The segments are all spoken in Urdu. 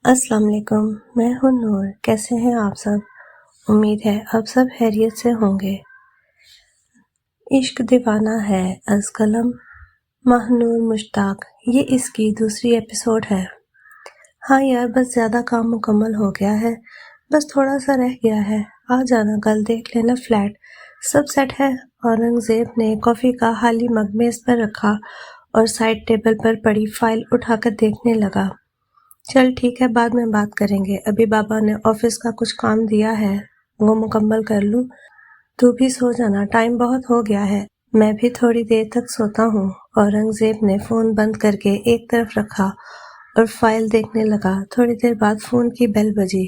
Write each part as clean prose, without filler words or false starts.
السلام علیکم، میں ہوں نور۔ کیسے ہیں آپ سب؟ امید ہے آپ سب خیریت سے ہوں گے۔ عشق دیوانہ ہے از قلم ماہ نور مشتاق، یہ اس کی دوسری ایپیسوڈ ہے۔ ہاں یار، بس زیادہ کام مکمل ہو گیا ہے، بس تھوڑا سا رہ گیا ہے۔ آ جانا کل، دیکھ لینا فلیٹ سب سیٹ ہے۔ اورنگزیب نے کافی کا خالی مگ میز پر رکھا اور سائڈ ٹیبل پر پڑی فائل اٹھا کر دیکھنے لگا۔ چل ٹھیک ہے، بعد میں بات کریں گے، ابھی بابا نے آفس کا کچھ کام دیا ہے وہ مکمل کر لوں، تو بھی سو جانا، ٹائم بہت ہو گیا ہے۔ میں بھی تھوڑی دیر تک سوتا ہوں۔ اورنگزیب نے فون بند کر کے ایک طرف رکھا اور فائل دیکھنے لگا۔ تھوڑی دیر بعد فون کی بیل بجی۔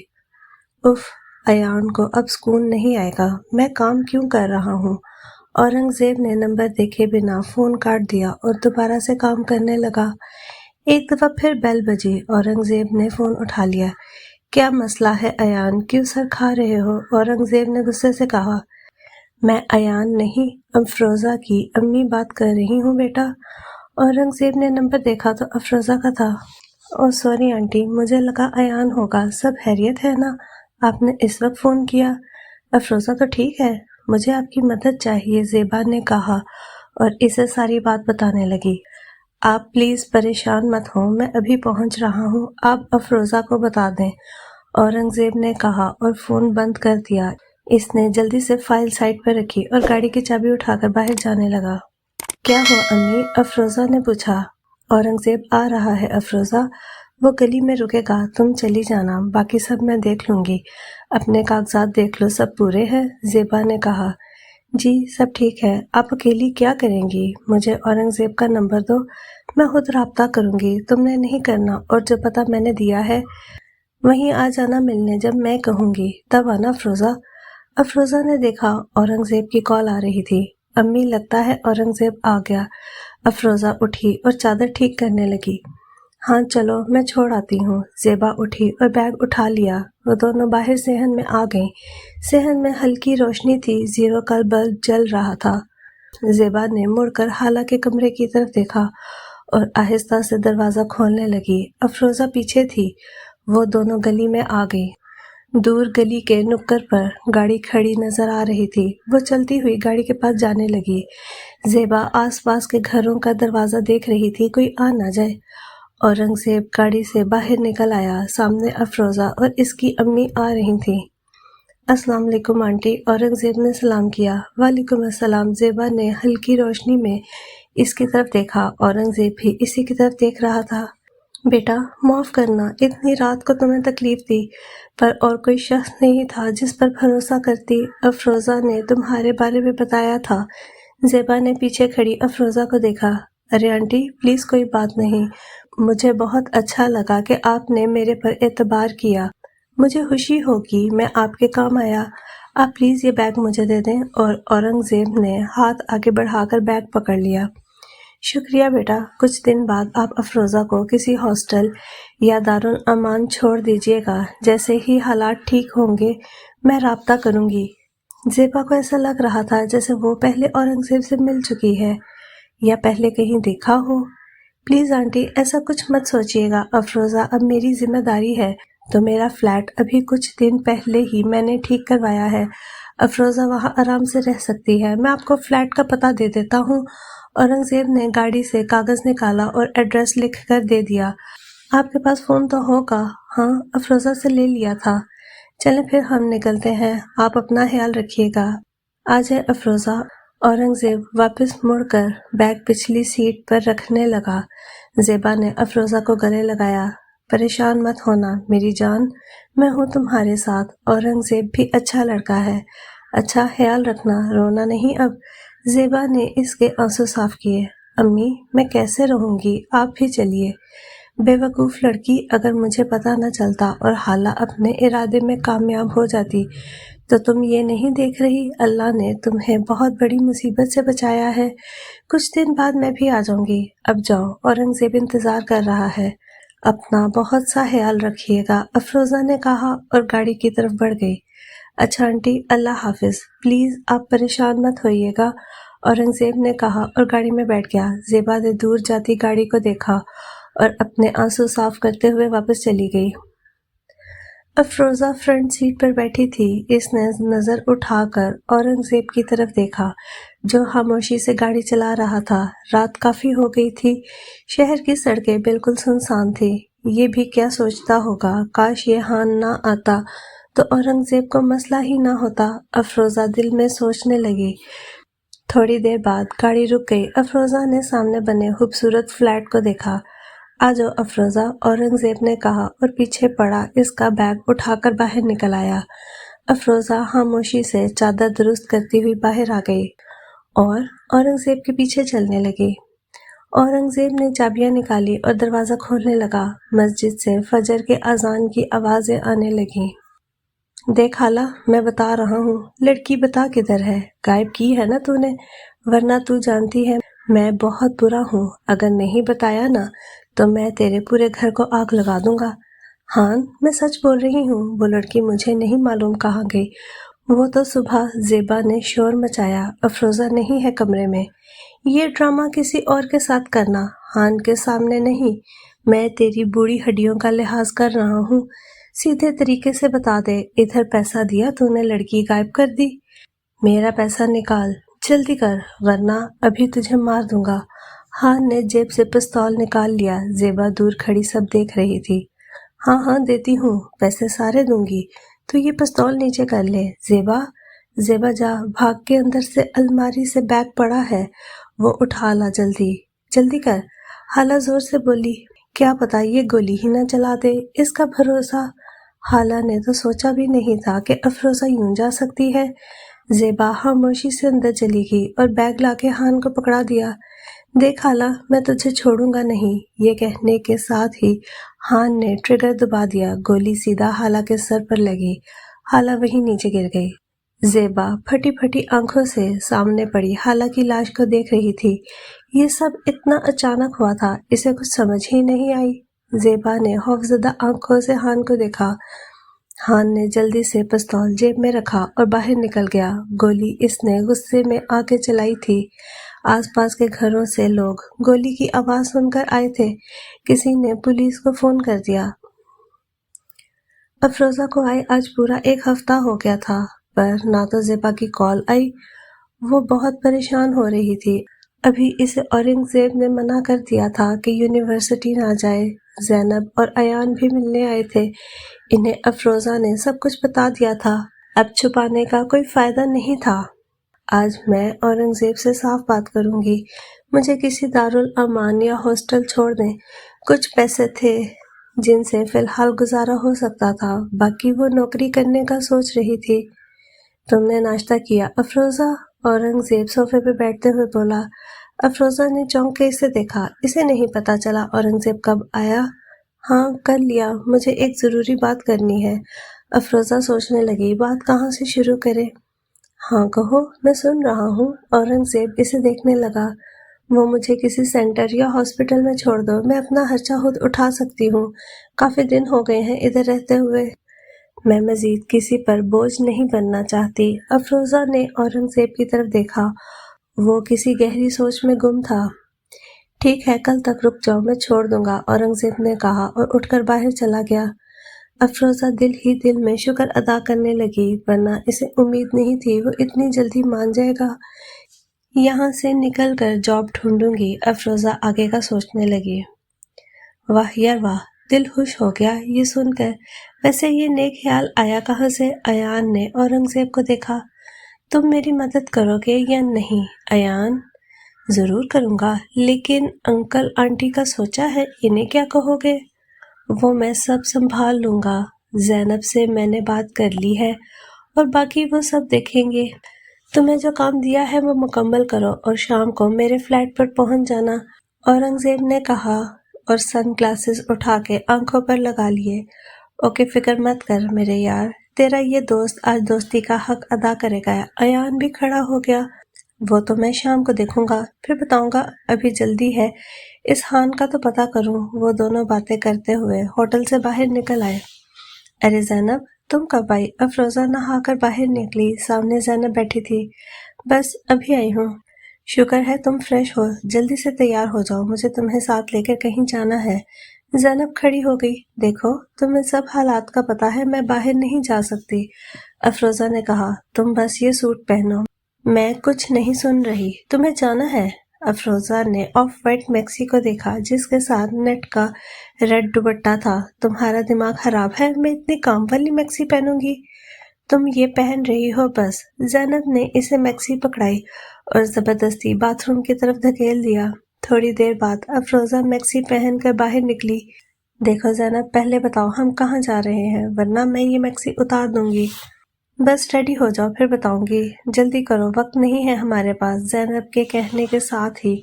اف، ایان کو اب سکون نہیں آئے گا، میں کام کیوں کر رہا ہوں؟ اورنگزیب نے نمبر دیکھے بنا فون کاٹ دیا اور دوبارہ سے کام کرنے لگا۔ ایک دفعہ پھر بیل بجی۔ اورنگزیب نے فون اٹھا لیا۔ کیا مسئلہ ہے ایان، کیوں سر کھا رہے ہو؟ اورنگزیب نے غصے سے کہا۔ میں ایان نہیں، افروزہ کی امی بات کر رہی ہوں بیٹا۔ اورنگزیب نے نمبر دیکھا تو افروزہ کا تھا۔ اوہ سوری آنٹی، مجھے لگا ایان ہوگا۔ سب خیریت ہے نا؟ آپ نے اس وقت فون کیا؟ افروزہ تو ٹھیک ہے، مجھے آپ کی مدد چاہیے، زیبا نے کہا اور اسے ساری بات بتانے لگی۔ آپ پلیز پریشان مت ہوں، میں ابھی پہنچ رہا ہوں، آپ افروزہ کو بتا دیں، اورنگزیب نے کہا اور فون بند کر دیا۔ اس نے جلدی سے فائل سائڈ پر رکھی اور گاڑی کی چابی اٹھا کر باہر جانے لگا۔ کیا ہوا امی؟ افروزہ نے پوچھا۔ اورنگزیب آ رہا ہے افروزہ، وہ گلی میں رکے گا، تم چلی جانا، باقی سب میں دیکھ لوں گی، اپنے کاغذات دیکھ لو سب پورے ہیں، زیبا نے کہا۔ جی سب ٹھیک ہے، آپ اکیلی کیا کریں گی؟ مجھے اورنگزیب کا نمبر دو، میں خود رابطہ کروں گی، تم نے نہیں کرنا، اور جو پتہ میں نے دیا ہے وہیں آ جانا ملنے جب میں کہوں گی، تب آنا افروزہ۔ افروزہ نے دیکھا اورنگزیب کی کال آ رہی تھی۔ امی لگتا ہے اورنگزیب آ گیا۔ افروزہ اٹھی اور چادر ٹھیک کرنے لگی۔ ہاں چلو میں چھوڑ آتی ہوں۔ زیبا اٹھی اور بیگ اٹھا لیا۔ وہ دونوں باہر صحن میں آ گئیں۔ صحن میں ہلکی روشنی تھی، زیرو کا بلب جل رہا تھا۔ زیبا نے مڑ کر خالہ کے کمرے کی طرف دیکھا اور آہستہ سے دروازہ کھولنے لگی۔ افروزہ پیچھے تھی۔ وہ دونوں گلی میں آ گئی۔ دور گلی کے نکڑ پر گاڑی کھڑی نظر آ رہی تھی۔ وہ چلتی ہوئی گاڑی کے پاس جانے لگی۔ زیبا آس پاس کے گھروں کا دروازہ دیکھ رہی تھی، کوئی آ نہ جائے۔ اورنگزیب گاڑی سے باہر نکل آیا۔ سامنے افروزہ اور اس کی امی آ رہی تھیں۔ السلام علیکم آنٹی، اورنگزیب نے سلام کیا۔ وعلیکم السلام۔ زیبا نے ہلکی روشنی میں اس کی طرف دیکھا۔ اورنگزیب بھی اسی کی طرف دیکھ رہا تھا۔ بیٹا معاف کرنا، اتنی رات کو تمہیں تکلیف دی، پر اور کوئی شخص نہیں تھا جس پر بھروسہ کرتی۔ افروزہ نے تمہارے بارے میں بتایا تھا۔ زیبا نے پیچھے کھڑی افروزہ کو دیکھا۔ ارے آنٹی پلیز کوئی بات نہیں، مجھے بہت اچھا لگا کہ آپ نے میرے پر اعتبار کیا، مجھے خوشی ہوگی میں آپ کے کام آیا، آپ پلیز یہ بیگ مجھے دے دیں۔ اور اورنگزیب نے ہاتھ آگے بڑھا کر بیگ پکڑ لیا۔ شکریہ بیٹا، کچھ دن بعد آپ افروزہ کو کسی ہاسٹل یا دارالامان چھوڑ دیجیے گا، جیسے ہی حالات ٹھیک ہوں گے میں رابطہ کروں گی۔ زیبا کو ایسا لگ رہا تھا جیسے وہ پہلے اورنگزیب سے مل چکی ہے یا پہلے کہیں دیکھا ہو۔ پلیز آنٹی ایسا کچھ مت سوچیے گا، افروزہ اب میری ذمہ داری ہے، تو میرا فلیٹ ابھی کچھ دن پہلے ہی میں نے ٹھیک کروایا ہے، افروزہ وہاں آرام سے رہ سکتی ہے، میں آپ کو فلیٹ کا پتہ دے دیتا ہوں۔ اورنگزیب نے گاڑی سے کاغذ نکالا اور ایڈریس لکھ کر دے دیا۔ آپ کے پاس فون تو ہوگا؟ ہاں، افروزہ سے لے لیا تھا۔ چلیں پھر ہم نکلتے ہیں، آپ اپنا خیال رکھیے گا۔ آ جائے افروزہ۔ اورنگزیب واپس مڑ کر بیگ پچھلی سیٹ پر رکھنے لگا۔ زیبا نے افروزہ کو گلے لگایا۔ پریشان مت ہونا میری جان، میں ہوں تمہارے ساتھ، اورنگزیب بھی اچھا لڑکا ہے، اچھا خیال رکھنا، رونا نہیں اب۔ زیبا نے اس کے آنسو صاف کیے۔ امی میں کیسے رہوں گی، آپ بھی چلیے۔ بے وقوف لڑکی، اگر مجھے پتہ نہ چلتا اور خالہ اپنے ارادے میں کامیاب ہو جاتی تو تم یہ نہیں دیکھ رہی، اللہ نے تمہیں بہت بڑی مصیبت سے بچایا ہے، کچھ دن بعد میں بھی آ جاؤں گی، اب جاؤ، اورنگزیب انتظار کر رہا ہے، اپنا بہت سا خیال رکھیے گا، افروزہ نے کہا اور گاڑی کی طرف بڑھ گئی۔ اچھا آنٹی، اللہ حافظ، پلیز آپ پریشان مت ہوئیے گا، اورنگزیب نے کہا اور گاڑی میں بیٹھ گیا۔ زیبا نے دور جاتی گاڑی کو دیکھا اور اپنے آنسو صاف کرتے ہوئے واپس چلی گئی۔ افروزہ فرنٹ سیٹ پر بیٹھی تھی۔ اس نے نظر اٹھا کر اورنگزیب کی طرف دیکھا جو خاموشی سے گاڑی چلا رہا تھا۔ رات کافی ہو گئی تھی، شہر کی سڑکیں بالکل سنسان تھی۔ یہ بھی کیا سوچتا ہوگا، کاش یہ ہان نہ آتا تو اورنگزیب کو مسئلہ ہی نہ ہوتا، افروزہ دل میں سوچنے لگی۔ تھوڑی دیر بعد گاڑی رک گئی۔ افروزہ نے سامنے بنے خوبصورت فلیٹ کو دیکھا۔ آجاؤ افروزہ، اورنگزیب نے کہا اور پیچھے پڑا اس کا بیگ اٹھا کر باہر نکل آیا۔ افروزہ خاموشی سے چادر درست کرتی ہوئی باہر آ گئی اور اورنگزیب کے پیچھے چلنے لگی۔ اورنگزیب نے چابیاں نکالی اور دروازہ کھولنے لگا۔ مسجد سے فجر کے اذان کی آوازیں آنے لگیں۔ دیکھ خالہ، میں بتا رہا ہوں، لڑکی بتا کدھر ہے؟ غائب کی ہے نا تو نے، ورنہ تو جانتی ہے میں بہت برا ہوں، اگر نہیں بتایا نا تو میں تیرے پورے گھر کو آگ لگا دوں گا۔ ہاں میں سچ بول رہی ہوں، وہ لڑکی مجھے نہیں معلوم کہاں گئی۔ وہ تو صبح زیبا نے شور مچایا، افروزہ نہیں ہے کمرے میں۔ یہ ڈرامہ کسی اور کے ساتھ کرنا، ہان کے سامنے نہیں۔ میں تیری بوڑھی ہڈیوں کا لحاظ کر رہا ہوں، سیدھے طریقے سے بتا دے، ادھر پیسہ دیا تو نے لڑکی غائب کر دی؟ میرا پیسہ نکال، جلدی کر ورنہ ابھی تجھے مار دوں گا۔ ہان نے جیب سے پستول نکال لیا۔ زیبا دور کھڑی سب دیکھ رہی تھی۔ ہاں ہاں دیتی ہوں، پیسے سارے دوں گی، تو یہ پستول نیچے کر لے۔ زیبا، زیبا جا، بھاگ کے اندر سے الماری سے بیگ پڑا ہے، وہ اٹھا لا، جلدی جلدی کر۔ خالہ زور سے بولی، کیا پتا یہ گولی ہی نہ چلا دے، اس کا بھروسہ۔ خالہ نے تو سوچا بھی نہیں تھا کہ افروزہ یوں جا سکتی ہے۔ زیبا خاموشی سے اندر چلی گئی اور بیگ لا کے ہان کو پکڑا دیا۔ دیکھ خالہ، میں تجھے چھوڑوں گا نہیں۔ یہ کہنے کے ساتھ ہی ہان نے ٹریگر دبا دیا، گولی سیدھا خالہ کے سر پر لگی۔ خالہ وہیں نیچے گر گئی۔ زیبا پھٹی پھٹی آنکھوں سے سامنے پڑی خالہ کی لاش کو دیکھ رہی تھی۔ یہ سب اتنا اچانک ہوا تھا، اسے کچھ سمجھ ہی نہیں آئی۔ زیبا نے خوفزدہ آنکھوں سے ہان کو دیکھا۔ ہان نے جلدی سے پستول جیب میں رکھا اور باہر نکل گیا۔ گولی اس نے غصے میں آ کے چلائی تھی۔ آس پاس کے گھروں سے لوگ گولی کی آواز سن کر آئے تھے۔ کسی نے پولیس کو فون کر دیا۔ افروزہ کو آئے آج پورا ایک ہفتہ ہو گیا تھا، پر نہ تو زیبا کی کال آئی۔ وہ بہت پریشان ہو رہی تھی۔ ابھی اسے اورنگزیب نے منع کر دیا تھا کہ یونیورسٹی نہ جائے۔ زینب اور ایان بھی ملنے آئے تھے۔ انہیں افروزہ نے سب کچھ بتا دیا تھا، اب چھپانے کا کوئی فائدہ نہیں تھا۔ آج میں اورنگزیب سے صاف بات کروں گی، مجھے کسی دارالامان یا ہاسٹل چھوڑ دیں۔ کچھ پیسے تھے جن سے فی الحال گزارا ہو سکتا تھا، باقی وہ نوکری کرنے کا سوچ رہی تھی۔ تم نے ناشتہ کیا افروزہ؟ اورنگزیب صوفے پہ بیٹھتے ہوئے بولا۔ افروزہ نے چونک کے اسے دیکھا۔ اسے نہیں پتا چلا اورنگزیب کب آیا۔ ہاں کر لیا، مجھے ایک ضروری بات کرنی ہے۔ افروزہ سوچنے لگی، بات کہاں سے شروع کرے؟ ہاں کہو، میں سن رہا ہوں۔ اورنگزیب اسے دیکھنے لگا۔ وہ مجھے کسی سینٹر یا ہاسپٹل میں چھوڑ دو، میں اپنا خرچہ خود اٹھا سکتی ہوں، کافی دن ہو گئے ہیں ادھر رہتے ہوئے۔ میں مزید کسی پر بوجھ نہیں بننا چاہتی۔ افروزہ نے اورنگزیب کی طرف دیکھا، وہ کسی گہری سوچ میں گم تھا۔ ٹھیک ہے، کل تک رک جاؤ، میں چھوڑ دوں گا، اورنگزیب نے کہا اور اٹھ کر باہر چلا گیا۔ افروزہ دل ہی دل میں شکر ادا کرنے لگی، ورنہ اسے امید نہیں تھی وہ اتنی جلدی مان جائے گا۔ یہاں سے نکل کر جاب ڈھونڈوں گی، افروزہ آگے کا سوچنے لگی۔ واہ یار واہ، دل خوش ہو گیا یہ سن کر۔ ویسے یہ نیک خیال آیا کہاں سے؟ ایان نے اورنگزیب کو دیکھا۔ تم میری مدد کرو گے یا نہیں؟ ایان، ضرور کروں گا، لیکن انکل آنٹی کا سوچا ہے، انہیں کیا کہو گے؟ وہ میں سب سنبھال لوں گا، زینب سے میں نے بات کر لی ہے اور باقی وہ سب دیکھیں گے۔ تمہیں جو کام دیا ہے وہ مکمل کرو اور شام کو میرے فلیٹ پر پہنچ جانا، اورنگزیب نے کہا اور سن گلاسز اٹھا کے آنکھوں پر لگا لیے۔ اوکے، فکر مت کر میرے یار، تیرا یہ دوست آج دوستی کا حق ادا کرے گا۔ ایان بھی کھڑا ہو گیا۔ وہ تو میں شام کو دیکھوں گا، پھر بتاؤں گا، ابھی جلدی ہے، اس خان کا تو پتہ کروں۔ وہ دونوں باتیں کرتے ہوئے ہوٹل سے باہر نکل آئے۔ ارے زینب، تم کب آئی؟ افروزہ نہا کر باہر نکلی، سامنے زینب بیٹھی تھی۔ بس ابھی آئی ہوں۔ شکر ہے تم فریش ہو، جلدی سے تیار ہو جاؤ، مجھے تمہیں ساتھ لے کر کہیں جانا ہے۔ زینب کھڑی ہو گئی۔ دیکھو تمہیں سب حالات کا پتا ہے، میں باہر نہیں جا سکتی۔ افروزہ نے کہا تم بس یہ سوٹ پہنو، میں کچھ نہیں سن رہی، تمہیں جانا ہے۔ افروزہ نے آف وائٹ میکسی کو دیکھا جس کے ساتھ نیٹ کا ریڈ دوپٹہ تھا۔ تمہارا دماغ خراب ہے، میں اتنی کام والی میکسی پہنوں گی؟ تم یہ پہن رہی ہو بس۔ زینب نے اسے میکسی پکڑائی اور زبردستی باتھ روم کی طرف دھکیل دیا۔ تھوڑی دیر بعد افروزہ میکسی پہن کر باہر نکلی۔ دیکھو زینب، پہلے بتاؤ ہم کہاں جا رہے ہیں، ورنہ میں یہ میکسی اتار دوں گی۔ بس ریڈی ہو جاؤ پھر بتاؤں گی، جلدی کرو، وقت نہیں ہے ہمارے پاس۔ زینب کے کہنے کے ساتھ ہی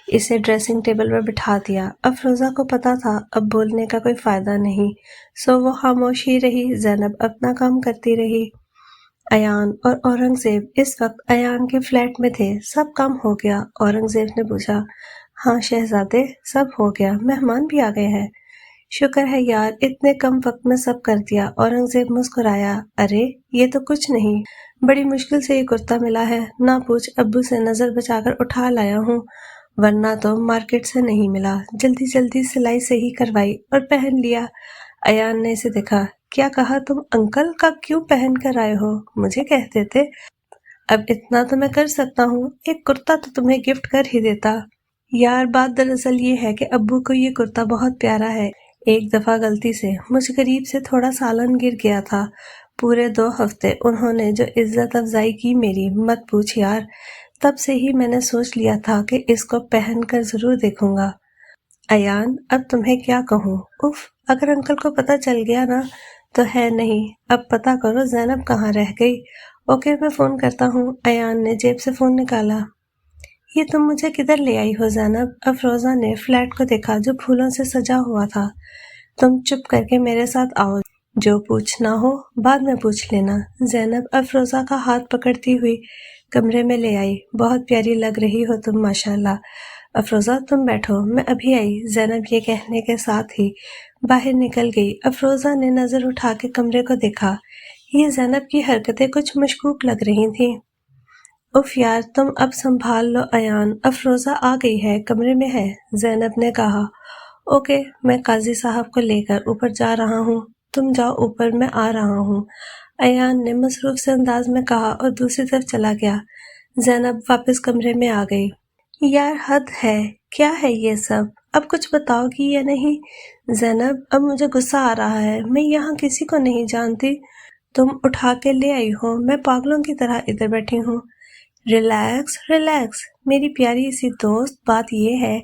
اسے ڈریسنگ ٹیبل پر بٹھا دیا۔ افروزہ کو پتا تھا اب بولنے کا کوئی فائدہ نہیں، سو وہ خاموش ہی رہی۔ زینب اپنا کام کرتی رہی۔ ایان اور اورنگزیب اس وقت ایان کے فلیٹ میں تھے۔ سب کام ہو گیا؟ اورنگزیب نے پوچھا۔ ہاں شہزادے، سب ہو گیا، مہمان بھی آ گئے ہیں۔ شکر ہے یار، اتنے کم وقت میں سب کر دیا۔ اورنگزیب مسکرایا۔ ارے یہ تو کچھ نہیں، بڑی مشکل سے یہ کرتا ملا ہے، نہ پوچھ، ابو سے نظر بچا کر اٹھا لایا ہوں، ورنہ تو مارکیٹ سے نہیں ملا۔ جلدی جلدی سلائی صحیح کروائی اور پہن لیا۔ ایان نے اسے دیکھا۔ کیا کہا تم انکل کا کیوں پہن کر آئے ہو؟ مجھے کہتے تھے۔ اب اتنا تو میں کر سکتا ہوں، ایک کرتا تو تمہیں گفٹ کر ہی دیتا۔ یار بات دراصل یہ ہے کہ ابو کو یہ کرتا بہت پیارا ہے۔ ایک دفعہ غلطی سے مجھ غریب سے تھوڑا سالن گر گیا تھا، پورے 2 ہفتے انہوں نے جو عزت افزائی کی میری، مت پوچھ یار۔ تب سے ہی میں نے سوچ لیا تھا کہ اس کو پہن کر ضرور دیکھوں گا۔ ایان اب تمہیں کیا کہوں، اف، اگر انکل کو پتہ چل گیا نا تو ہے نہیں۔ اب پتہ کرو زینب کہاں رہ گئی۔ اوکے میں فون کرتا ہوں۔ ایان نے جیب سے فون نکالا۔ یہ تم مجھے کدھر لے آئی ہو زینب؟ افروزہ نے فلیٹ کو دیکھا جو پھولوں سے سجا ہوا تھا۔ تم چپ کر کے میرے ساتھ آؤ، جو پوچھنا ہو بعد میں پوچھ لینا۔ زینب افروزہ کا ہاتھ پکڑتی ہوئی کمرے میں لے آئی۔ بہت پیاری لگ رہی ہو تم ماشاءاللہ۔ افروزہ تم بیٹھو، میں ابھی آئی۔ زینب یہ کہنے کے ساتھ ہی باہر نکل گئی۔ افروزہ نے نظر اٹھا کے کمرے کو دیکھا۔ یہ زینب کی حرکتیں کچھ مشکوک لگ رہی تھیں۔ اف یار تم اب سنبھال لو ایان، افروزہ آ گئی ہے، کمرے میں ہے، زینب نے کہا۔ اوکے میں قاضی صاحب کو لے کر اوپر جا رہا ہوں، تم جاؤ اوپر، میں آ رہا ہوں، ایان نے مصروف سے انداز میں کہا اور دوسری طرف چلا گیا۔ زینب واپس کمرے میں آ گئی۔ یار حد ہے، کیا ہے یہ سب؟ اب کچھ بتاؤ گی یا نہیں؟ زینب اب مجھے غصہ آ رہا ہے، میں یہاں کسی کو نہیں جانتی، تم اٹھا کے لے آئی ہو، میں پاگلوں کی طرح ادھر بیٹھی ہوں۔ ریلیکس ریلیکس میری پیاری سی دوست، بات یہ ہے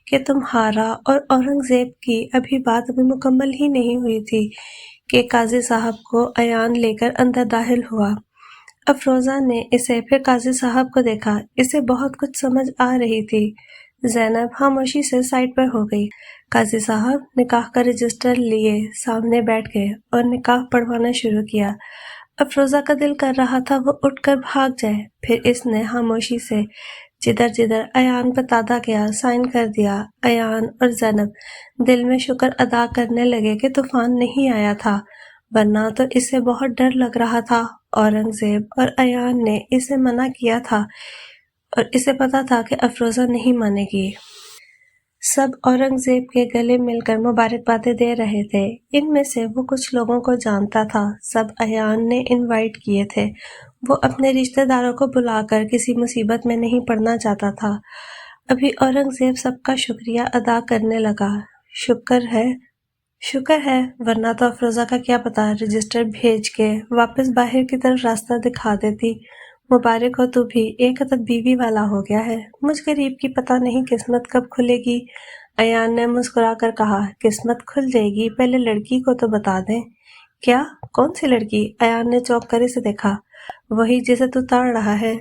کہ تمہارا اور اورنگزیب کی ابھی بات مکمل ہی نہیں ہوئی تھی کہ قاضی صاحب کو ایان لے کر اندر داخل ہوا۔ افروزہ نے اسے پھر قاضی صاحب کو دیکھا، اسے بہت کچھ سمجھ آ رہی تھی۔ زینب خاموشی سے سائڈ پر ہو گئی۔ قاضی صاحب نکاح کا رجسٹر لیے سامنے بیٹھ گئے اور نکاح پڑھوانا شروع کیا۔ افروزہ کا دل کر رہا تھا وہ اٹھ کر بھاگ جائے، پھر اس نے خاموشی سے جدھر جدھر ایان بتاتا گیا سائن کر دیا۔ ایان اور زینب دل میں شکر ادا کرنے لگے کہ طوفان نہیں آیا تھا، ورنہ تو اسے بہت ڈر لگ رہا تھا۔ اورنگزیب اور ایان نے اسے منع کیا تھا اور اسے پتا تھا کہ افروزہ نہیں مانے گی۔ سب اورنگزیب کے گلے مل کر مبارکبادیں دے رہے تھے۔ ان میں سے وہ کچھ لوگوں کو جانتا تھا، سب ایان نے انوائٹ کیے تھے۔ وہ اپنے رشتہ داروں کو بلا کر کسی مصیبت میں نہیں پڑنا چاہتا تھا۔ ابھی اورنگزیب سب کا شکریہ ادا کرنے لگا۔ شکر ہے، ورنہ تو افروزہ کا کیا پتا رجسٹر بھیج کے واپس باہر کی طرف راستہ دکھا دیتی۔ مبارک ہو تو بھی، ایک عدد بیوی والا ہو گیا ہے۔ مجھ غریب کی پتہ نہیں قسمت کب کھلے گی۔ ایان نے مسکرا کر کہا، قسمت کھل جائے گی، پہلے لڑکی کو تو بتا دیں۔ کیا؟ کون سی لڑکی؟ ایان نے چونک کر اسے دیکھا۔ وہی جسے تو تاڑ رہا ہے۔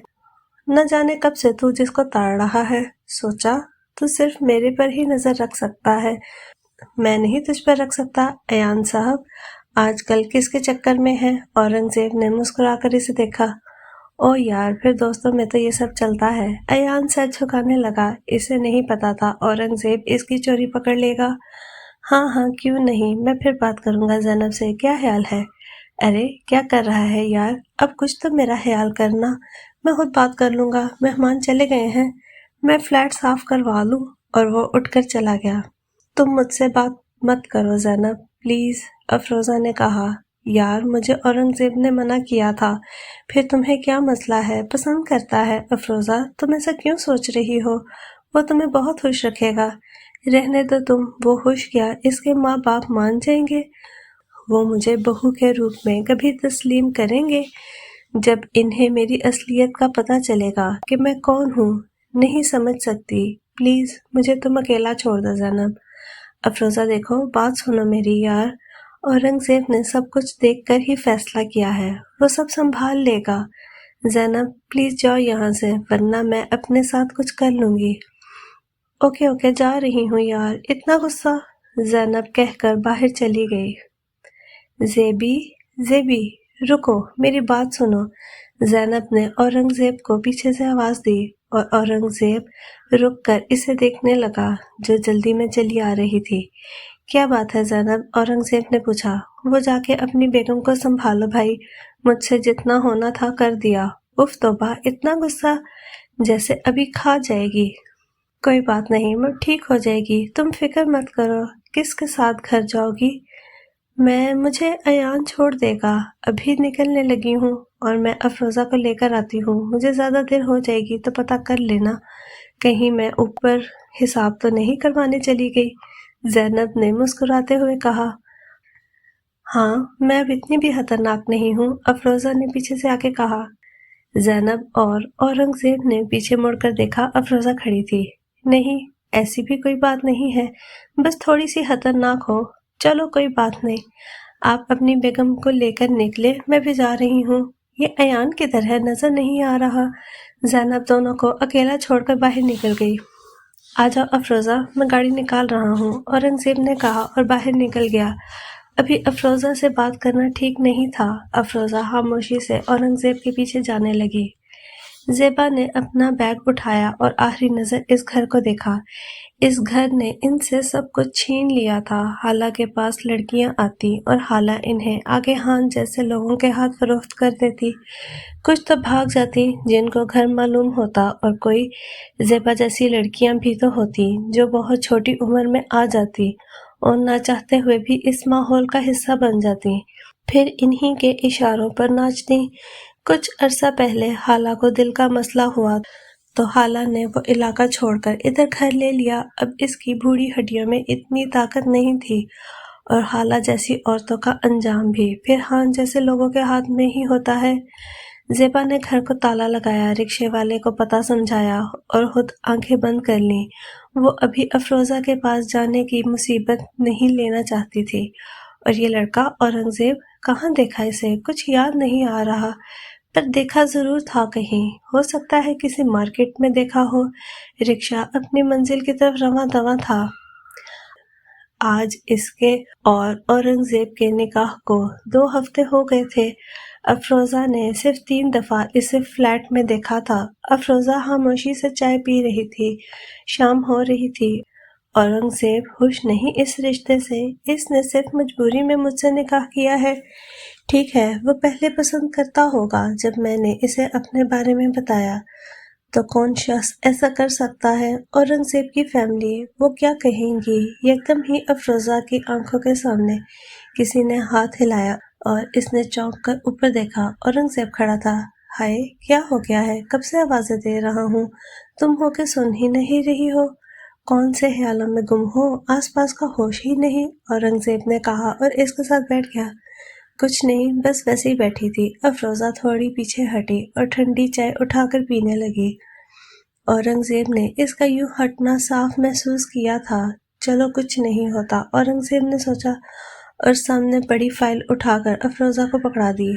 نہ جانے کب سے تو جس کو تاڑ رہا ہے، سوچا تو صرف میرے پر ہی نظر رکھ سکتا ہے، میں نہیں تجھ پر رکھ سکتا۔ ایان صاحب آج کل کس کے چکر میں ہے؟ اورنگزیب نے مسکرا کر اسے دیکھا۔ او یار، پھر دوستوں میں تو یہ سب چلتا ہے۔ ایان سر جھکانے لگا، اسے نہیں پتا تھا اورنگزیب اس کی چوری پکڑ لے گا۔ ہاں کیوں نہیں، میں پھر بات کروں گا زینب سے، کیا خیال ہے؟ ارے کیا کر رہا ہے یار، اب کچھ تو میرا خیال کرنا، میں خود بات کر لوں گا، مہمان چلے گئے ہیں، میں فلیٹ صاف کروا لوں۔ اور وہ اٹھ کر چلا گیا۔ تم مجھ سے بات مت کرو زینب پلیز، افروزہ نے کہا۔ یار مجھے اورنگزیب نے منع کیا تھا، پھر تمہیں کیا مسئلہ ہے؟ پسند کرتا ہے افروزہ، تم ایسا کیوں سوچ رہی ہو؟ وہ تمہیں بہت خوش رکھے گا۔ رہنے دو تم، وہ خوش کیا اس کے ماں باپ مان جائیں گے؟ وہ مجھے بہو کے روپ میں کبھی تسلیم کریں گے؟ جب انہیں میری اصلیت کا پتہ چلے گا کہ میں کون ہوں، نہیں سمجھ سکتی، پلیز مجھے تم اکیلا چھوڑ دو زینب۔ افروزہ دیکھو، بات سنو میری یار، اورنگزیب نے سب کچھ دیکھ کر ہی فیصلہ کیا ہے، وہ سب سنبھال لے گا۔ زینب پلیز جاؤ یہاں سے، ورنہ میں اپنے ساتھ کچھ کر لوں گی۔ اوکے اوکے جا رہی ہوں یار، اتنا غصہ، زینب کہہ کر باہر چلی گئی۔ زیبی رکو، میری بات سنو، زینب نے اورنگزیب کو پیچھے سے آواز دی، اور اورنگزیب رک کر اسے دیکھنے لگا جو جلدی میں چلی آ رہی تھی۔ کیا بات ہے زینب؟ اورنگزیب نے پوچھا۔ وہ جا کے اپنی بیگم کو سنبھالو بھائی، مجھ سے جتنا ہونا تھا کر دیا۔ اف توبہ، اتنا غصہ، جیسے ابھی کھا جائے گی۔ کوئی بات نہیں، وہ ٹھیک ہو جائے گی، تم فکر مت کرو۔ کس کے ساتھ گھر جاؤ گی؟ مجھے ایان چھوڑ دے گا، ابھی نکلنے لگی ہوں، اور میں افروزہ کو لے کر آتی ہوں، مجھے زیادہ دیر ہو جائے گی تو پتہ کر لینا، کہیں میں اوپر حساب تو نہیں کروانے چلی گئی، زینب نے مسکراتے ہوئے کہا۔ ہاں، میں اب اتنی بھی خطرناک نہیں ہوں، افروزہ نے پیچھے سے آ کے کہا۔ زینب اور اورنگزیب نے پیچھے مڑ کر دیکھا، افروزہ کھڑی تھی۔ نہیں، ایسی بھی کوئی بات نہیں ہے، بس تھوڑی سی خطرناک ہو۔ چلو کوئی بات نہیں، آپ اپنی بیگم کو لے کر نکلے، میں بھی جا رہی ہوں۔ یہ ایان کدھر ہے؟ نظر نہیں آ رہا۔ زینب دونوں کو اکیلا چھوڑ کر باہر نکل گئی۔ آ جاؤ افروزہ، میں گاڑی نکال رہا ہوں، اورنگزیب نے کہا اور باہر نکل گیا۔ ابھی افروزہ سے بات کرنا ٹھیک نہیں تھا۔ افروزہ خاموشی سے اورنگزیب کے پیچھے جانے لگی۔ زیبا نے اپنا بیگ اٹھایا اور آخری نظر اس گھر کو دیکھا۔ اس گھر نے ان سے سب کچھ چھین لیا تھا۔ خالہ کے پاس لڑکیاں آتی اور خالہ انہیں آگے ہان جیسے لوگوں کے ہاتھ فروخت کر دیتی۔ کچھ تو بھاگ جاتی جن کو گھر معلوم ہوتا، اور کوئی زیبا جیسی لڑکیاں بھی تو ہوتی جو بہت چھوٹی عمر میں آ جاتی اور نہ چاہتے ہوئے بھی اس ماحول کا حصہ بن جاتی، پھر انہی کے اشاروں پر ناچتی۔ کچھ عرصہ پہلے خالہ کو دل کا مسئلہ ہوا تو خالہ نے وہ علاقہ چھوڑ کر ادھر گھر لے لیا۔ اب اس کی بوڑھی ہڈیوں میں اتنی طاقت نہیں تھی، اور خالہ جیسی عورتوں کا انجام بھی پھر خان جیسے لوگوں کے ہاتھ میں ہی ہوتا ہے۔ زیبا نے گھر کو تالا لگایا، رکشے والے کو پتہ سمجھایا اور خود آنکھیں بند کر لیں۔ وہ ابھی افروزہ کے پاس جانے کی مصیبت نہیں لینا چاہتی تھی۔ اور یہ لڑکا اورنگزیب، کہاں دیکھا اسے؟ کچھ یاد نہیں آ رہا، پر دیکھا ضرور تھا کہیں، ہو سکتا ہے کسی مارکیٹ میں دیکھا ہو۔ رکشہ اپنی منزل کی طرف رواں دواں تھا۔ آج اس کے اور اورنگزیب کے نکاح کو 2 ہفتے ہو گئے تھے۔ افروزہ نے صرف 3 دفعہ اسے فلیٹ میں دیکھا تھا۔ افروزہ خاموشی سے چائے پی رہی تھی، شام ہو رہی تھی۔ اورنگزیب خوش نہیں اس رشتے سے، اس نے صرف مجبوری میں مجھ سے نکاح کیا ہے۔ ٹھیک ہے، وہ پہلے پسند کرتا ہوگا، جب میں نے اسے اپنے بارے میں بتایا تو کون شخص ایسا کر سکتا ہے؟ اورنگزیب کی فیملی، وہ کیا کہیں گی؟ یکدم ہی افروزہ کی آنکھوں کے سامنے کسی نے ہاتھ ہلایا اور اس نے چونک کر اوپر دیکھا۔ اورنگزیب کھڑا تھا۔ ہائے، کیا ہو گیا ہے؟ کب سے آوازیں دے رہا ہوں، تم ہو کے سن ہی نہیں رہی ہو؟ کون سے خیالوں میں گم ہو؟ آس پاس کا ہوش ہی نہیں، اورنگزیب نے کہا اور اس کے ساتھ بیٹھ گیا۔ کچھ نہیں، بس ویسے ہی بیٹھی تھی۔ افروزہ تھوڑی پیچھے ہٹی اور ٹھنڈی چائے اٹھا کر پینے لگی۔ اورنگزیب نے اس کا یوں ہٹنا صاف محسوس کیا تھا۔ چلو کچھ نہیں ہوتا، اورنگزیب نے سوچا، اور سامنے بڑی فائل اٹھا کر افروزہ کو پکڑا دی۔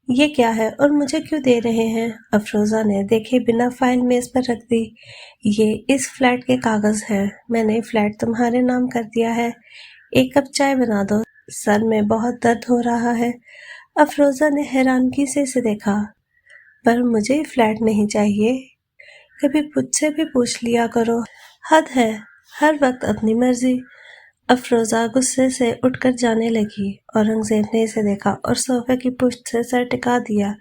یہ کیا ہے اور مجھے کیوں دے رہے ہیں؟ افروزہ نے دیکھے بنا فائل میز پر رکھ دی۔ یہ اس فلیٹ کے کاغذ ہیں، میں نے فلیٹ تمہارے نام کر دیا ہے، 1 کپ چائے بنا دو، سر میں بہت درد ہو رہا ہے۔ افروزہ نے حیرانگی سے اسے دیکھا۔ پر مجھے فلیٹ نہیں چاہیے، کبھی مجھ سے بھی پوچھ لیا کرو، حد ہے، ہر وقت اپنی مرضی۔ افروزہ غصے سے اٹھ کر جانے لگی۔ اورنگزیب نے اسے دیکھا اور صوفے کی پشت سے سر ٹکا دیا۔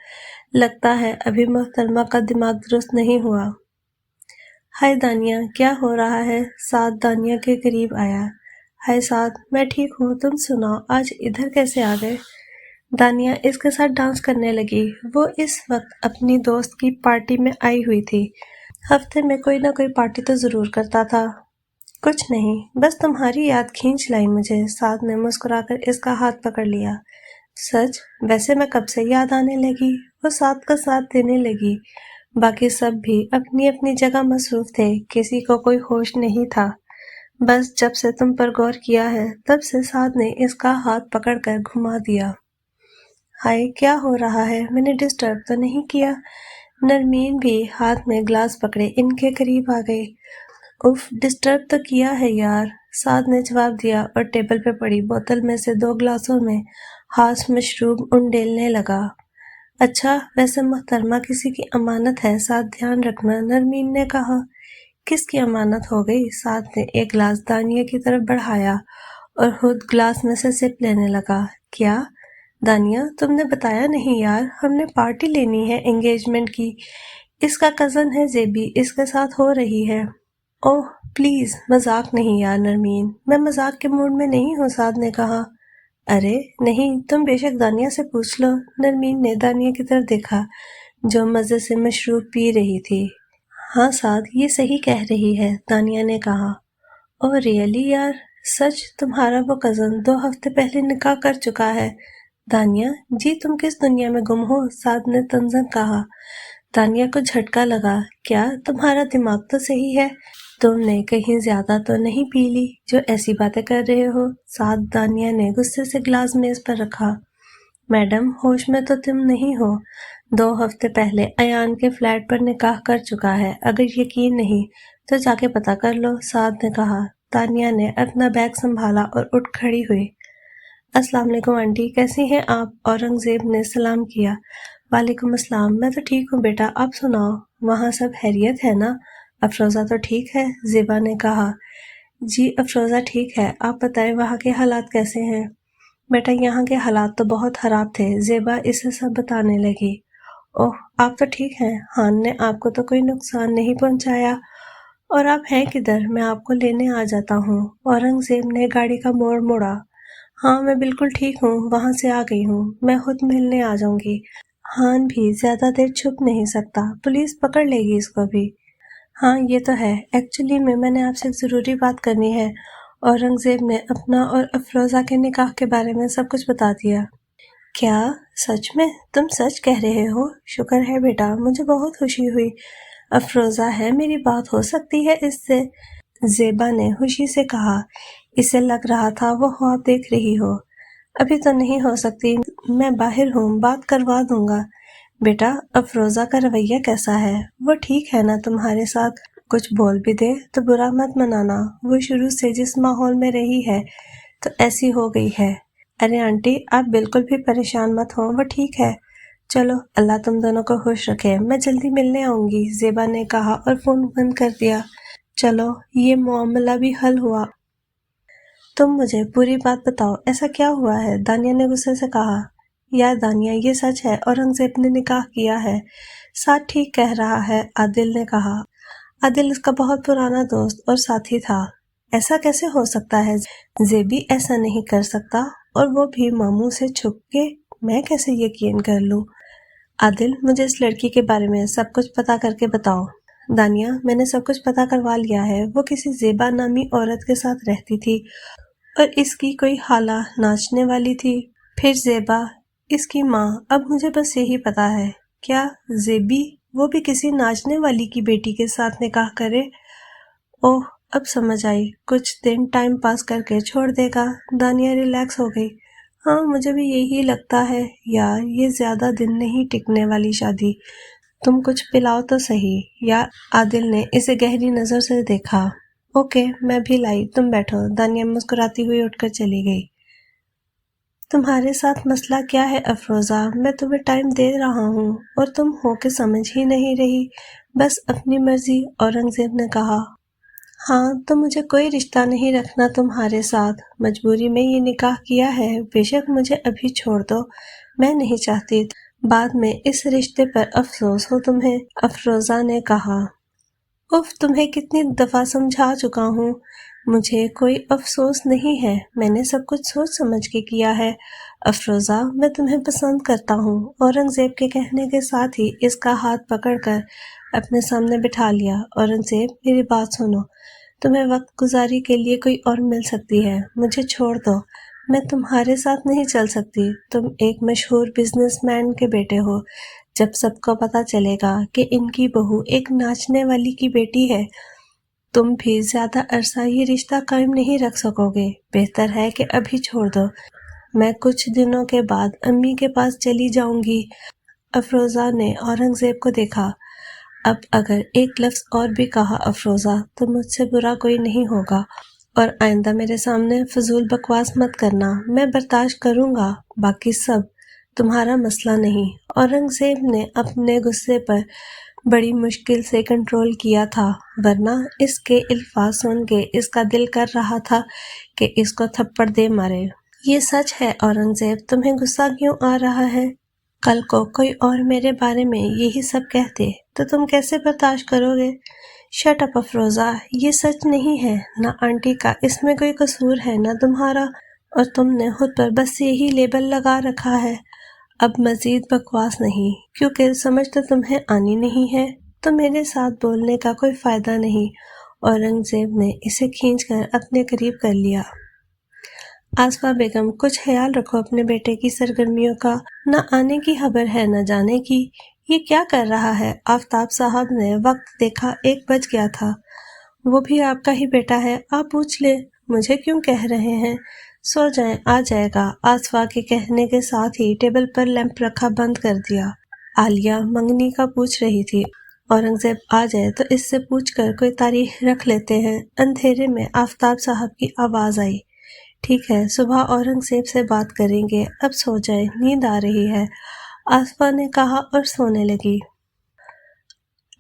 لگتا ہے ابھی محترمہ کا دماغ درست نہیں ہوا۔ ہائے دانیہ، کیا ہو رہا ہے؟ سعد دانیہ کے قریب آیا۔ ہائے سعد، میں ٹھیک ہوں، تم سناؤ، آج ادھر کیسے آ گئے؟ دانیہ اس کے ساتھ ڈانس کرنے لگی۔ وہ اس وقت اپنی دوست کی پارٹی میں آئی ہوئی تھی۔ ہفتے میں کوئی نہ کوئی پارٹی تو ضرور کرتا تھا۔ کچھ نہیں، بس تمہاری یاد کھینچ لائی مجھے۔ سعد نے مسکرا کر اس کا ہاتھ پکڑ لیا۔ سچ؟ ویسے میں کب سے یاد آنے لگی؟ وہ سعد کا ساتھ دینے لگی۔ باقی سب بھی اپنی اپنی جگہ مصروف تھے، کسی کو کوئی ہوش نہیں تھا۔ بس جب سے تم پر غور کیا ہے تب سے سعد نے اس کا ہاتھ پکڑ کر گھما دیا۔ ہائے، کیا ہو رہا ہے؟ میں نے ڈسٹرب تو نہیں کیا؟ نرمین بھی ہاتھ میں گلاس پکڑے ان کے قریب آ گئی۔ اف، ڈسٹرب تو کیا ہے یار، سعد نے جواب دیا اور ٹیبل پہ پڑی بوتل میں سے 2 گلاسوں میں خاص مشروب انڈیلنے لگا۔ اچھا، ویسے محترمہ کسی کی امانت ہے، سعد دھیان رکھنا، نرمین نے کہا۔ کس کی امانت ہو گئی؟ سعد نے ایک گلاس دانیہ کی طرف بڑھایا اور خود گلاس میں سے سپ لینے لگا۔ کیا؟ دانیہ، تم نے بتایا نہیں یار، ہم نے پارٹی لینی ہے انگیجمنٹ کی، اس کا کزن ہے زیبی، اس کے ساتھ ہو رہی ہے۔ اوہ پلیز، مذاق نہیں یار نرمین، میں مذاق کے موڈ میں نہیں ہوں، سعد نے کہا۔ ارے نہیں، تم بے شک دانیہ سے پوچھ لو، نرمین نے دانیہ کی طرف دیکھا جو مزے سے مشروب پی رہی تھی۔ ہاں سعد، یہ صحیح کہہ رہی ہے، دانیہ نے کہا۔ اوہ ریئلی یار، سچ؟ تمہارا وہ کزن 2 ہفتے پہلے نکاح کر چکا ہے؟ دانیہ، جی تم کس دنیا میں گم ہو؟ سعد نے تنزن کہا۔ دانیہ کو جھٹکا لگا۔ کیا تمہارا دماغ تو صحیح ہے؟ تم نے کہیں زیادہ تو نہیں پی لی جو ایسی باتیں کر رہے ہو؟ سعد، دانیہ نے غصے سے گلاس میز پر رکھا۔ میڈم، ہوش میں تو تم نہیں ہو، 2 ہفتے پہلے ایان کے فلیٹ پر نکاح کر چکا ہے، اگر یقین نہیں تو جا کے پتہ کر لو، سعد نے کہا۔ دانیہ نے اپنا بیگ سنبھالا اور اٹھ کھڑی ہوئی۔ السلام علیکم آنٹی، کیسی ہیں آپ؟ اورنگزیب نے سلام کیا۔ وعلیکم السلام، میں تو ٹھیک ہوں بیٹا، آپ سناؤ، وہاں سب خیریت ہے نا؟ افروزہ تو ٹھیک ہے؟ زیبا نے کہا۔ جی افروزہ ٹھیک ہے، آپ بتائیں وہاں کے حالات کیسے ہیں؟ بیٹا یہاں کے حالات تو بہت خراب تھے، زیبا اسے سب بتانے لگی۔ اوہ، آپ تو ٹھیک ہیں، خان نے آپ کو تو کوئی نقصان نہیں پہنچایا؟ اور آپ ہیں کدھر؟ میں آپ کو لینے آ جاتا ہوں۔ اورنگزیب نے گاڑی کا موڑ موڑا۔ ہاں میں بالکل ٹھیک ہوں، وہاں سے آ گئی ہوں، میں خود ملنے آ جاؤں گی۔ خان بھی زیادہ دیر چھپ نہیں سکتا، پولیس پکڑ لے گی اس کو بھی۔ ہاں یہ تو ہے، ایکچولی میں نے آپ سے ایک ضروری بات کرنی ہے۔ اورنگزیب نے اپنا اور افروزہ کے نکاح کے بارے میں سب کچھ بتا دیا۔ کیا؟ سچ میں؟ تم سچ کہہ رہے ہو؟ شکر ہے بیٹا، مجھے بہت خوشی ہوئی۔ افروزہ ہے، میری بات ہو سکتی ہے اس سے؟ زیبا نے خوشی سے کہا۔ اسے لگ رہا تھا وہ خواب دیکھ رہی ہو۔ ابھی تو نہیں ہو سکتی، میں باہر ہوں، بات کروا دوں گا۔ بیٹا افروزہ کا رویہ کیسا ہے؟ وہ ٹھیک ہے نا تمہارے ساتھ؟ کچھ بول بھی دے تو برا مت منانا، وہ شروع سے جس ماحول میں رہی ہے تو ایسی ہو گئی ہے۔ ارے آنٹی، آپ بالکل بھی پریشان مت ہوں، وہ ٹھیک ہے۔ چلو اللہ تم دونوں کو خوش رکھے، میں جلدی ملنے آؤں گی، زیبا نے کہا اور فون بند کر دیا۔ چلو یہ معاملہ بھی حل ہوا۔ تم مجھے پوری بات بتاؤ، ایسا کیا ہوا ہے؟ دانیہ نے غصے سے کہا۔ یار دانیہ، یہ سچ ہے، اورنگزیب نے نکاح کیا ہے۔ ساتھ ٹھیک کہہ رہا ہے، عادل نے کہا۔ عادل اس کا بہت پرانا دوست اور ساتھی تھا۔ ایسا کیسے ہو سکتا ہے؟ زیبی ایسا نہیں کر سکتا، اور وہ بھی ماموں سے چھپ کے، میں کیسے یقین کر لوں؟ عادل، مجھے اس لڑکی کے بارے میں سب کچھ پتا کر کے بتاؤ۔ دانیہ، میں نے سب کچھ پتا کروا لیا ہے، وہ کسی زیبا نامی عورت کے ساتھ رہتی تھی اور اس کی کوئی خالہ ناچنے والی تھی، پھر زیبا اس کی ماں، اب مجھے بس یہی پتا ہے۔ کیا زیبی وہ بھی کسی ناچنے والی کی بیٹی کے ساتھ نکاح کرے؟ اوہ اب سمجھ آئی، کچھ دن ٹائم پاس کر کے چھوڑ دے گا۔ دانیہ ریلیکس ہو گئی۔ ہاں مجھے بھی یہی لگتا ہے یار، یہ زیادہ دن نہیں ٹکنے والی شادی، تم کچھ پلاؤ تو صحیح یار۔ عادل نے اسے گہری نظر سے دیکھا۔ اوکے میں بھی لائی، تم بیٹھو، دانیہ مسکراتی ہوئی اٹھ کر چلی گئی۔ تمہارے ساتھ مسئلہ کیا ہے افروزہ؟ میں تمہیں ٹائم دے رہا ہوں اور تم ہو کے سمجھ ہی نہیں رہی، بس اپنی مرضی، اورنگزیب نے کہا۔ ہاں تو مجھے کوئی رشتہ نہیں رکھنا تمہارے ساتھ، مجبوری میں یہ نکاح کیا ہے، بے شک مجھے ابھی چھوڑ دو، میں نہیں چاہتی بعد میں اس رشتے پر افسوس ہو تمہیں، افروزہ نے کہا۔ اف، تمہیں کتنی دفعہ سمجھا چکا ہوں، مجھے کوئی افسوس نہیں ہے، میں نے سب کچھ سوچ سمجھ کے کیا ہے۔ افروزہ، میں تمہیں پسند کرتا ہوں۔ اورنگزیب کے کہنے کے ساتھ ہی اس کا ہاتھ پکڑ کر اپنے سامنے بٹھا لیا۔ اورنگزیب، میری بات سنو، تمہیں وقت گزاری کے لیے کوئی اور مل سکتی ہے، مجھے چھوڑ دو، میں تمہارے ساتھ نہیں چل سکتی۔ تم ایک مشہور بزنس مین کے بیٹے ہو، جب سب کو پتہ چلے گا کہ ان کی بہو ایک ناچنے والی کی بیٹی ہے، تم بھی زیادہ عرصہ یہ رشتہ قائم نہیں رکھ سکو گے۔ بہتر ہے کہ ابھی چھوڑ دو، میں کچھ دنوں کے بعد امی کے پاس چلی جاؤں گی۔ افروزہ نے اورنگزیب کو دیکھا۔ اب اگر ایک لفظ اور بھی کہا افروزہ تو مجھ سے برا کوئی نہیں ہوگا، اور آئندہ میرے سامنے فضول بکواس مت کرنا، میں برداشت کروں گا، باقی سب تمہارا مسئلہ نہیں۔ اورنگزیب نے اپنے غصے پر بڑی مشکل سے کنٹرول کیا تھا، ورنہ اس کے الفاظ سن کے اس کا دل کر رہا تھا کہ اس کو تھپڑ دے مارے۔ یہ سچ ہے اورنگزیب، تمہیں غصہ کیوں آ رہا ہے؟ کل کو کوئی اور میرے بارے میں یہی سب کہتے تو تم کیسے برداشت کرو گے؟ شٹ اپ افروزہ، یہ سچ نہیں ہے، نہ آنٹی کا اس میں کوئی قصور ہے نہ تمہارا، اور تم نے خود پر بس یہی لیبل لگا رکھا ہے۔ اب مزید بکواس نہیں، کیونکہ سمجھ تو تمہیں آنی نہیں ہے تو میرے ساتھ بولنے کا کوئی فائدہ نہیں۔ اورنگزیب نے اسے کھینچ کر اپنے قریب کر لیا۔ آصفہ بیگم، کچھ خیال رکھو اپنے بیٹے کی سرگرمیوں کا، نہ آنے کی خبر ہے نہ جانے کی۔ یہ کیا کر رہا ہے؟ آفتاب صاحب نے وقت دیکھا 1 بج گیا تھا۔ وہ بھی آپ کا ہی بیٹا ہے، آپ پوچھ لیں، مجھے کیوں کہہ رہے ہیں؟ سو جائیں، آ جائے گا۔ آصفہ کے کہنے کے ساتھ ہی ٹیبل پر لیمپ رکھا بند کر دیا۔ عالیہ منگنی کا پوچھ رہی تھی، اورنگزیب آ جائے تو اس سے پوچھ کر کوئی تاریخ رکھ لیتے ہیں۔ اندھیرے میں آفتاب صاحب کی آواز آئی، ٹھیک ہے، صبح اورنگزیب سے بات کریں گے، اب سو جائیں، نیند آ رہی ہے، آصفہ نے کہا اور سونے لگی۔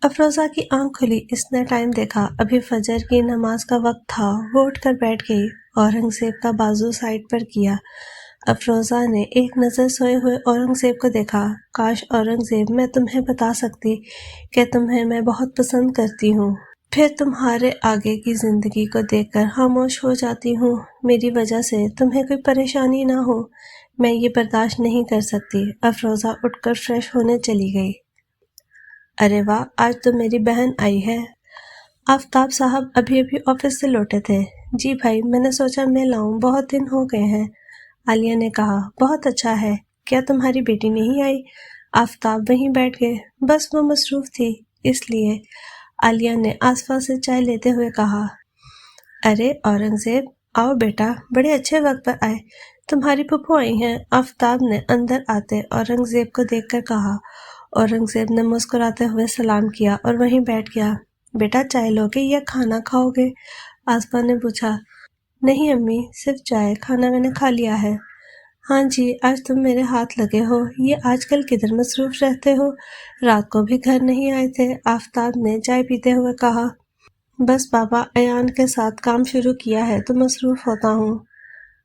افروزہ کی آنکھ کھلی، اس نے ٹائم دیکھا، ابھی فجر کی نماز کا وقت تھا۔ وہ اٹھ کر بیٹھ گئی، اورنگزیب کا بازو سائڈ پر کیا۔ افروزہ نے ایک نظر سوئے ہوئے اورنگزیب کو دیکھا۔ کاش اورنگزیب، میں تمہیں بتا سکتی کہ تمہیں میں بہت پسند کرتی ہوں، پھر تمہارے آگے کی زندگی کو دیکھ کر خاموش ہو جاتی ہوں، میری وجہ سے تمہیں کوئی پریشانی نہ ہو، میں یہ برداشت نہیں کر سکتی۔ افروزہ اٹھ کر فریش ہونے چلی گئی۔ ارے واہ، آج تو میری بہن آئی ہے۔ آفتاب صاحب ابھی ابھی آفس سے لوٹے تھے۔ جی بھائی، میں نے سوچا میں لاؤں، بہت دن ہو گئے ہیں۔ عالیہ نے کہا، بہت اچھا ہے، کیا تمہاری بیٹی نہیں آئی؟ آفتاب وہیں بیٹھ گئے، بس وہ مصروف تھی اس لیے۔ عالیہ نے آصفہ سے چائے لیتے ہوئے کہا، ارے اورنگزیب، آؤ بیٹا، بڑے اچھے وقت پر آئے، تمہاری پھپھو آئی ہیں۔ آفتاب نے اندر آتے اورنگزیب کو دیکھ کر کہا۔ اورنگزیب نے مسکراتے ہوئے سلام کیا اور وہیں بیٹھ گیا۔ بیٹا چائے لو گے یا کھانا کھاؤ گے؟ آصفہ نے پوچھا۔ نہیں امی، صرف چائے، کھانا میں نے کھا لیا ہے۔ ہاں جی، آج تم میرے ہاتھ لگے ہو، یہ آج کل کدھر مصروف رہتے ہو؟ رات کو بھی گھر نہیں آئے تھے؟ آفتاب نے چائے پیتے ہوئے کہا۔ بس بابا، ایان کے ساتھ کام شروع کیا ہے تو مصروف ہوتا ہوں۔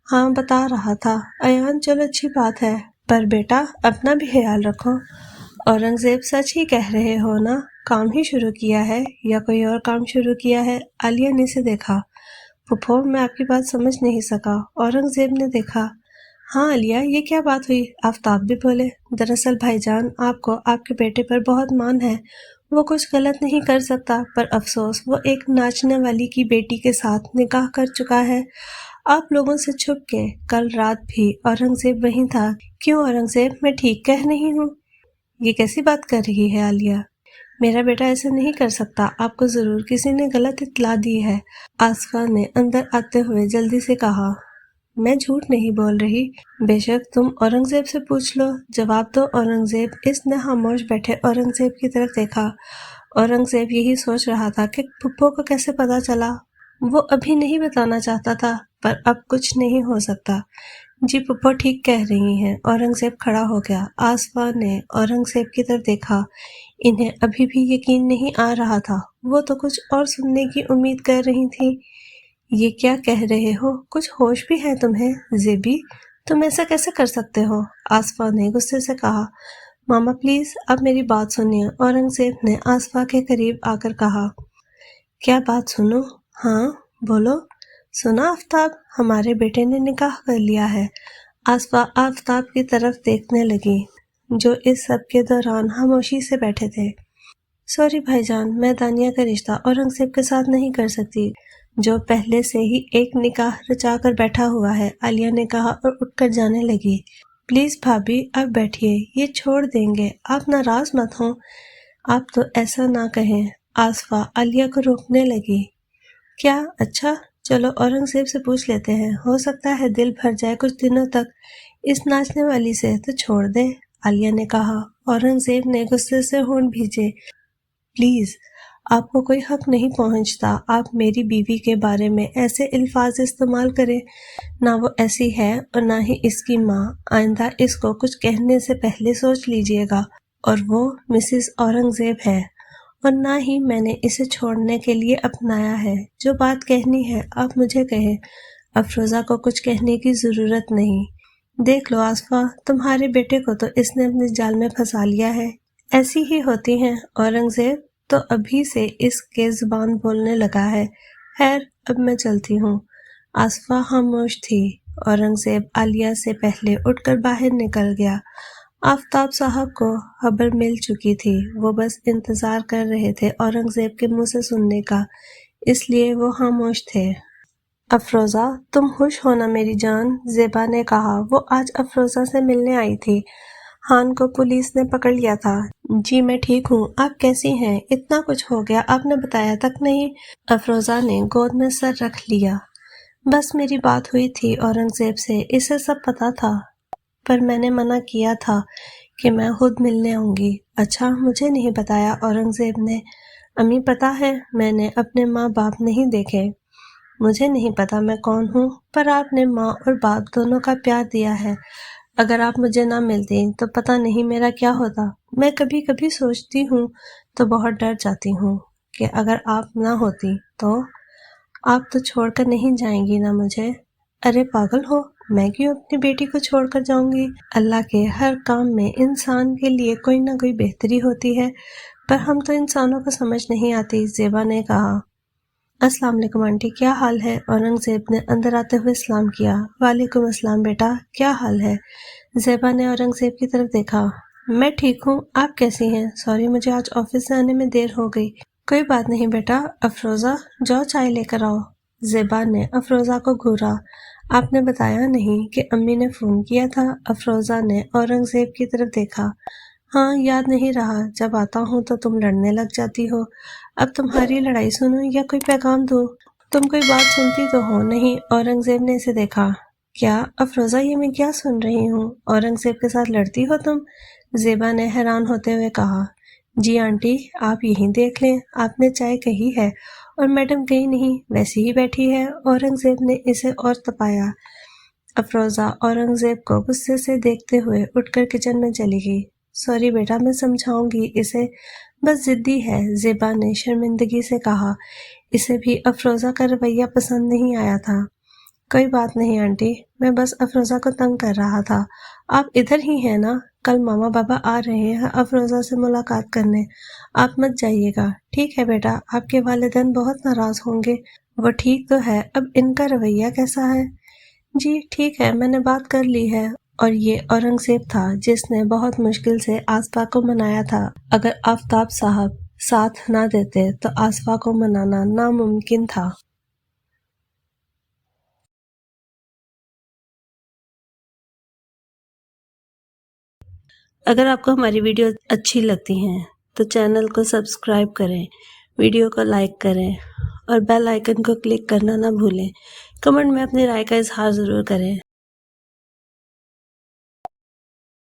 ہاں بتا رہا تھا ایان، چلو اچھی بات ہے، پر بیٹا اپنا بھی خیال رکھو۔ اورنگزیب، سچ ہی کہہ رہے ہو نا؟ کام ہی شروع کیا ہے یا کوئی اور کام شروع کیا ہے؟ عالیہ نے اسے دیکھا۔ پھپھو، میں آپ کی بات سمجھ نہیں سکا۔ اورنگزیب نے دیکھا۔ ہاں عالیہ، یہ کیا بات ہوئی؟ آفتاب بھی بولے، دراصل بھائی جان، آپ کو آپ کے بیٹے پر بہت مان ہے، وہ کچھ غلط نہیں کر سکتا، پر افسوس وہ ایک ناچنے والی کی بیٹی کے ساتھ نکاح کر چکا ہے، آپ لوگوں سے چھپ کے۔ کل رات بھی اورنگزیب وہیں تھا۔ کیوں اورنگزیب، میں ٹھیک کہہ نہیں ہوں؟ یہ کیسی بات کر رہی ہے عالیہ؟ میرا بیٹا ایسا نہیں کر سکتا، آپ کو ضرور کسی نے غلط اطلاع دی ہے۔ آصفہ نے اندر آتے ہوئے جلدی سے کہا۔ میں جھوٹ نہیں بول رہی، بے شک تم اورنگزیب سے پوچھ لو، جواب دو اورنگزیب۔ اس نے خاموش بیٹھے اورنگزیب کی طرف دیکھا۔ اورنگزیب یہی سوچ رہا تھا کہ پھپھو کو کیسے پتا چلا۔ وہ ابھی نہیں بتانا چاہتا تھا، پر اب کچھ نہیں ہو سکتا۔ جی پھپھو ٹھیک کہہ رہی ہیں۔ اورنگزیب کھڑا ہو گیا۔ آصفہ نے اورنگزیب کی طرف دیکھا۔ انہیں ابھی بھی یقین نہیں آ رہا تھا، وہ تو کچھ اور سننے کی امید کر رہی تھی۔ یہ کیا کہہ رہے ہو؟ کچھ ہوش بھی ہے تمہیں؟ زیبی، تم ایسا کیسے کر سکتے ہو؟ آصفہ نے غصے سے کہا۔ ماما پلیز، اب میری بات سنیے، اورنگزیب نے آصفہ کے قریب آ کر کہا۔ کیا بات سنوں؟ ہاں بولو۔ سنا آفتاب، ہمارے بیٹے نے نکاح کر لیا ہے۔ آصفہ آفتاب کی طرف دیکھنے لگی جو اس سب کے دوران خاموشی سے بیٹھے تھے۔ سوری بھائی جان، میں دانیہ کا رشتہ اورنگزیب کے ساتھ نہیں کر سکتی جو پہلے سے ہی ایک نکاح رچا کر بیٹھا ہوا ہے، عالیہ نے کہا اور اٹھ کر جانے لگی۔ پلیز بھابھی اب بیٹھیے، یہ چھوڑ دیں گے، آپ ناراض مت ہوں۔ آپ تو ایسا نہ کہیں۔ آصفہ عالیہ کو روکنے لگی۔ کیا؟ اچھا چلو اورنگزیب سے پوچھ لیتے ہیں، ہو سکتا ہے دل بھر جائے کچھ دنوں تک اس ناچنے والی سے، تو چھوڑ دے، عالیہ نے کہا۔ اورنگزیب نے غصے سے ہونٹ بھیجے۔ پلیز، آپ کو کوئی حق نہیں پہنچتا آپ میری بیوی کے بارے میں ایسے الفاظ استعمال کریں، نہ وہ ایسی ہے اور نہ ہی اس کی ماں۔ آئندہ اس کو کچھ کہنے سے پہلے سوچ لیجئے گا، اور وہ مسز اورنگزیب ہے، اور نہ ہی میں نے اسے چھوڑنے کے لیے اپنایا ہے۔ جو بات کہنی ہے آپ مجھے کہیں، افروزہ کو کچھ کہنے کی ضرورت نہیں۔ دیکھ لو آصفہ، تمہارے بیٹے کو تو اس نے اپنے جال میں پھنسا لیا ہے۔ ایسی ہی ہوتی ہیں، اورنگزیب تو ابھی سے اس کے زبان بولنے لگا ہے۔ خیر اب میں چلتی ہوں۔ آصفہ خاموش تھی۔ اورنگزیب عالیہ سے پہلے اٹھ کر باہر نکل گیا۔ آفتاب صاحب کو خبر مل چکی تھی، وہ بس انتظار کر رہے تھے اورنگزیب کے منہ سے سننے کا، اس لیے وہ خاموش تھے۔ افروزہ تم خوش ہونا میری جان، زیبا نے کہا۔ وہ آج افروزہ سے ملنے آئی تھی۔ خان کو پولیس نے پکڑ لیا تھا۔ جی میں ٹھیک ہوں، آپ کیسی ہیں؟ اتنا کچھ ہو گیا آپ نے بتایا تک نہیں؟ افروزہ نے گود میں سر رکھ لیا۔ بس میری بات ہوئی تھی اورنگزیب سے، اسے سب پتا تھا، پر میں نے منع کیا تھا کہ میں خود ملنے آؤں گی۔ اچھا مجھے نہیں بتایا؟ اورنگزیب نے۔ امی پتا ہے میں نے اپنے ماں باپ نہیں دیکھے۔ مجھے نہیں پتا میں کون ہوں، پر آپ نے ماں اور باپ دونوں کا پیار دیا ہے۔ اگر آپ مجھے نہ ملتی تو پتہ نہیں میرا کیا ہوتا۔ میں کبھی کبھی سوچتی ہوں تو بہت ڈر جاتی ہوں کہ اگر آپ نہ ہوتی تو آپ تو چھوڑ کر نہیں جائیں گی نا مجھے۔ ارے پاگل ہو، میں کیوں اپنی بیٹی کو چھوڑ کر جاؤں گی؟ اللہ کے ہر کام میں انسان کے لیے کوئی نہ کوئی بہتری ہوتی ہے، پر ہم تو انسانوں کو سمجھ نہیں آتی، زیبا نے کہا۔ السلام علیکم آنٹی، کیا حال ہے؟ اورنگزیب نے اندر آتے ہوئے سلام کیا۔ وعلیکم السلام بیٹا، کیا حال ہے؟ زیبا نے اورنگزیب کی طرف دیکھا۔ میں ٹھیک ہوں، آپ کیسی ہیں؟ سوری مجھے آج آفس سے آنے میں دیر ہو گئی۔ کوئی بات نہیں بیٹا، افروزہ جاؤ چائے لے کر آؤ۔ زیبا نے افروزہ کو گھورا۔ آپ نے بتایا نہیں کہ امی نے فون کیا تھا؟ افروزہ نے اورنگزیب کی طرف دیکھا۔ ہاں یاد نہیں رہا، جب آتا ہوں تو تم لڑنے لگ جاتی ہو۔ اب تمہاری لڑائی سنوں یا کوئی پیغام دوں؟ تم کوئی بات سنتی تو ہو نہیں؟ اورنگزیب نے اسے دیکھا۔ کیا افروزہ یہ میں کیا سن رہی ہوں؟ اورنگزیب کے ساتھ لڑتی ہو تم؟ زیبا نے حیران ہوتے ہوئے کہا۔ جی آنٹی آپ یہیں دیکھ لیں، آپ نے چائے کہی ہے اور میڈم کہیں نہیں، ویسے ہی بیٹھی ہے۔ اورنگزیب نے اسے اور تپایا۔ افروزہ اورنگزیب کو غصے سے دیکھتے ہوئے اٹھ کر کچن میں چلی گئی۔ سوری بیٹا میں سمجھاؤں گی اسے، بس ضدی ہے، زیبا نے شرمندگی سے کہا۔ اسے بھی افروزہ کا رویہ پسند نہیں آیا تھا۔ کوئی بات نہیں آنٹی، میں بس افروزہ کو تنگ کر رہا تھا۔ آپ ادھر ہی ہیں نا؟ کل ماما بابا آ رہے ہیں افروزہ سے ملاقات کرنے، آپ مت جائیے گا۔ ٹھیک ہے بیٹا، آپ کے والدین بہت ناراض ہوں گے۔ وہ ٹھیک تو ہے، اب ان کا رویہ کیسا ہے؟ جی ٹھیک ہے، میں نے بات کر لی ہے، اور یہ اورنگزیب تھا جس نے بہت مشکل سے آصفہ کو منایا تھا۔ اگر آفتاب صاحب ساتھ نہ دیتے تو آصفہ کو منانا ناممکن تھا۔ اگر آپ کو ہماری ویڈیو اچھی لگتی ہیں تو چینل کو سبسکرائب کریں، ویڈیو کو لائک کریں اور بیل آئیکن کو کلک کرنا نہ بھولیں۔ کمنٹ میں اپنی رائے کا اظہار ضرور کریں۔